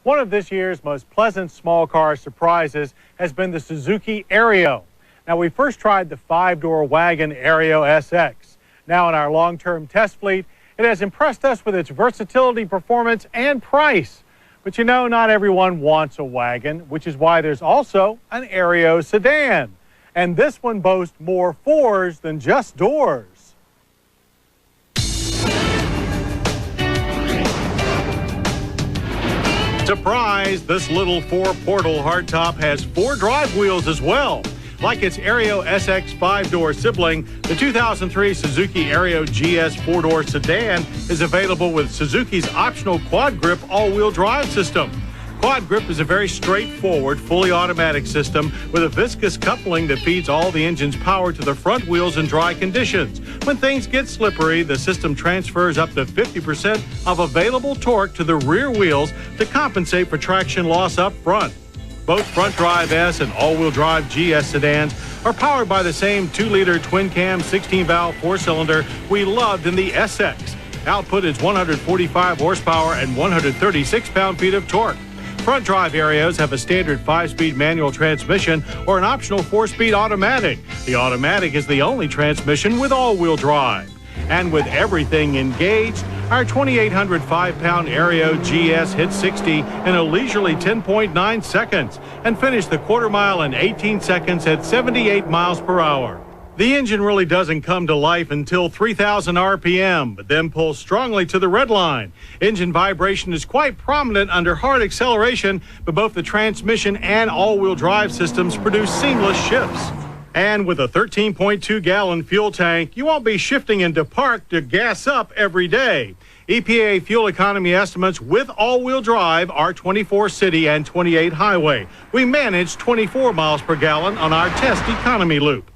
One of this year's most pleasant small car surprises has been the Suzuki Aerio. Now, we first tried the 5-door wagon Aerio SX. Now in our long-term test fleet, it has impressed us with its versatility, performance, and price. But you know, not everyone wants a wagon, which is why there's also an Aerio sedan. And this one boasts more fours than just doors. Surprise! This little 4-portal hardtop has 4 drive wheels as well. Like its Aerio SX 5-door sibling, the 2003 Suzuki Aerio GS 4-door sedan is available with Suzuki's optional Quad Grip all-wheel drive system. Quad Grip is a very straightforward, fully automatic system with a viscous coupling that feeds all the engine's power to the front wheels in dry conditions. When things get slippery, the system transfers up to 50% of available torque to the rear wheels to compensate for traction loss up front. Both front drive S and all-wheel drive GS sedans are powered by the same 2-liter twin-cam 16-valve 4-cylinder we loved in the SX. Output is 145 horsepower and 136 pound-feet of torque. Front drive Aerios have a standard 5-speed manual transmission or an optional 4-speed automatic. The automatic is the only transmission with all-wheel drive. And with everything engaged, our 2,800 5-pound Aerio GS hit 60 in a leisurely 10.9 seconds and finished the quarter mile in 18 seconds at 78 miles per hour. The engine really doesn't come to life until 3,000 RPM, but then pulls strongly to the red line. Engine vibration is quite prominent under hard acceleration, but both the transmission and all-wheel drive systems produce seamless shifts. And with a 13.2-gallon fuel tank, you won't be shifting into park to gas up every day. EPA fuel economy estimates with all-wheel drive are 24 city and 28 highway. We managed 24 miles per gallon on our test economy loop.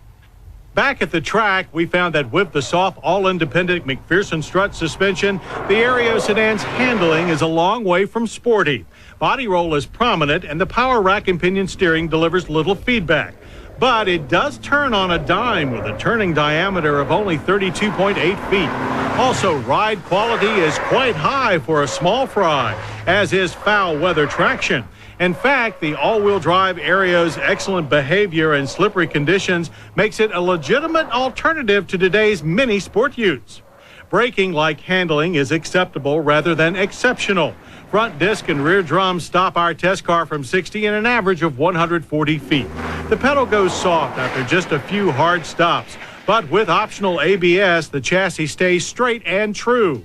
Back at the track, we found that with the soft, all-independent McPherson strut suspension, the Aerio sedan's handling is a long way from sporty. Body roll is prominent, and the power rack and pinion steering delivers little feedback. But it does turn on a dime with a turning diameter of only 32.8 feet. Also, ride quality is quite high for a small fry, as is foul weather traction. In fact, the all-wheel drive Aerio's excellent behavior and slippery conditions makes it a legitimate alternative to today's mini sport utes. Braking, like handling, is acceptable rather than exceptional. Front disc and rear drums stop our test car from 60 in an average of 140 feet. The pedal goes soft after just a few hard stops, but with optional ABS, the chassis stays straight and true.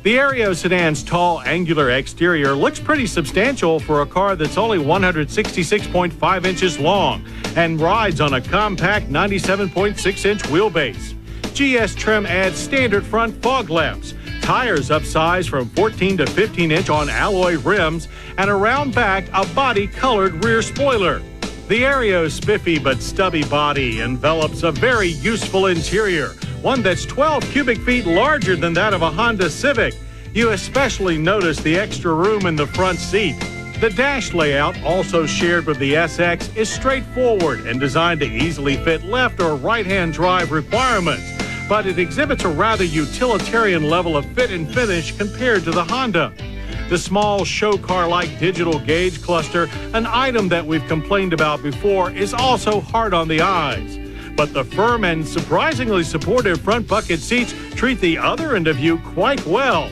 The Aerio sedan's tall, angular exterior looks pretty substantial for a car that's only 166.5 inches long and rides on a compact 97.6-inch wheelbase. GS trim adds standard front fog lamps, tires upsize from 14 to 15-inch on alloy rims, and around back a body-colored rear spoiler. The Aerio's spiffy but stubby body envelops a very useful interior, one that's 12 cubic feet larger than that of a Honda Civic. You especially notice the extra room in the front seat. The dash layout, also shared with the SX, is straightforward and designed to easily fit left or right-hand drive requirements, but it exhibits a rather utilitarian level of fit and finish compared to the Honda. The small show car-like digital gauge cluster, an item that we've complained about before, is also hard on the eyes. But the firm and surprisingly supportive front bucket seats treat the other end of you quite well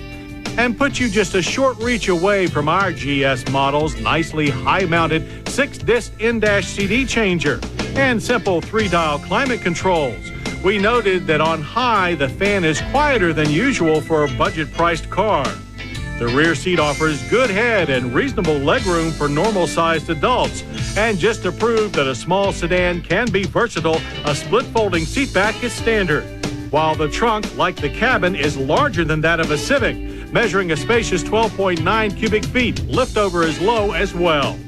and put you just a short reach away from our GS model's nicely high-mounted 6-disc in-dash CD changer and simple 3-dial climate controls. We noted that on high, the fan is quieter than usual for a budget-priced car. The rear seat offers good head and reasonable legroom for normal-sized adults. And just to prove that a small sedan can be versatile, a split-folding seatback is standard, while the trunk, like the cabin, is larger than that of a Civic, measuring a spacious 12.9 cubic feet. Liftover is low as well.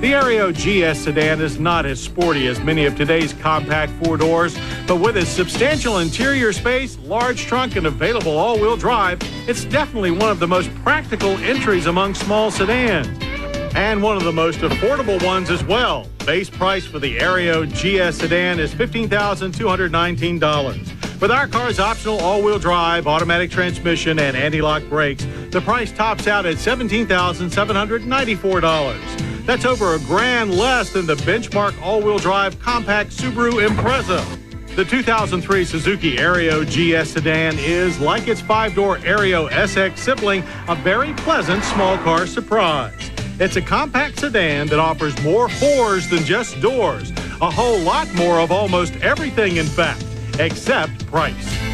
The Aerio GS sedan is not as sporty as many of today's compact 4-doors, but with its substantial interior space, large trunk, and available all-wheel drive, it's definitely one of the most practical entries among small sedans. And one of the most affordable ones as well. Base price for the Aerio GS sedan is $15,219. With our car's optional all-wheel drive, automatic transmission, and anti-lock brakes, the price tops out at $17,794. That's over $1,000 less than the benchmark all-wheel drive compact Subaru Impreza. The 2003 Suzuki Aerio GS sedan is, like its 5-door Aerio SX sibling, a very pleasant small car surprise. It's a compact sedan that offers more fours than just doors, a whole lot more of almost everything, in fact, except price.